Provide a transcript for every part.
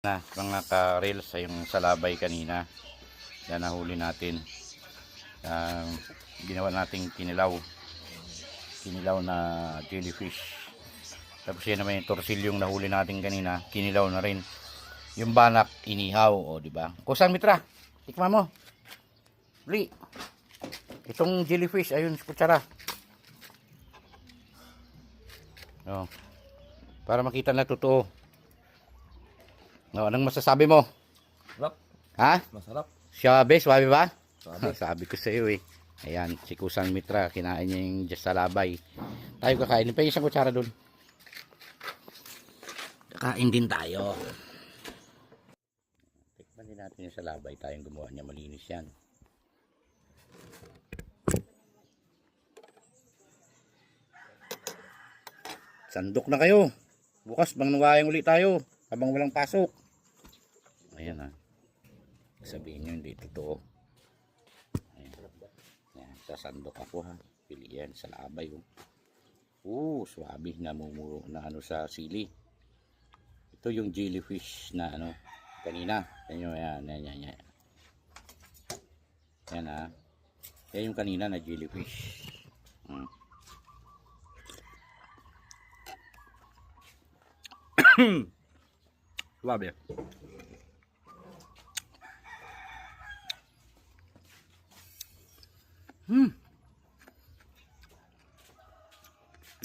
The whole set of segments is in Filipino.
Na mga ka-reels ay yung salabay kanina. Yan nahuli natin. Ginawa nating kinilaw na jellyfish. Tapos yan naman yung torsilyong nahuli natin kanina, kinilaw na rin. Yung banak inihaw, o di ba? Kusang Mitra, tikman mo. Li. Itong jellyfish ayun sa kutsara. Oh. Para makita na totoo. No, anong masasabi mo? Masarap. Ha? Masarap. Swabe ba? Swabe. Sabi ko sa iyo eh. Ayan, si Kusang Mitra, kinain niya yung just salabay. Tayo kakain. Pa yung isang kutsara doon. Kakain din tayo. Tikman din natin yung salabay. Tayong gumawa niya. Malinis yan. Sandok na kayo. Bukas bang nungayang ulit tayo. Habang walang pasok. Ayan ha. Sabihin nyo hindi totoo. Sasandok ako ha. Pili yan sa labay. Swabe na mumuro na ano sa sili. Ito yung jellyfish na ano kanina. Yan. Yan ha. Yan yung kanina na jellyfish. Swabe.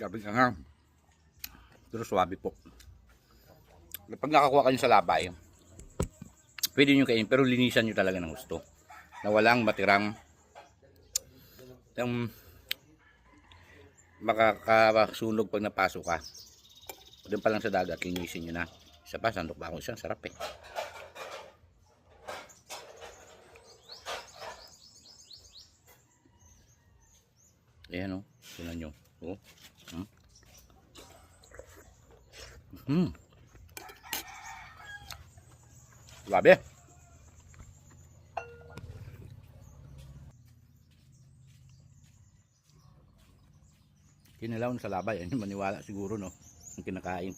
Gabi ka nga. Pero swabe po. Pag nakakuha kayo sa labay, pwede nyo kainin, pero linisan nyo talaga ng gusto. Na walang matirang makakasunog pag napasok ka. Doon pa lang sa dagat, linisin nyo na. Isa pa, sandok pa ako isang sarap eh. Ayan o, sunan nyo. Grabe. Kinilaw sa labay. Maniwala siguro no. Ang kinakain.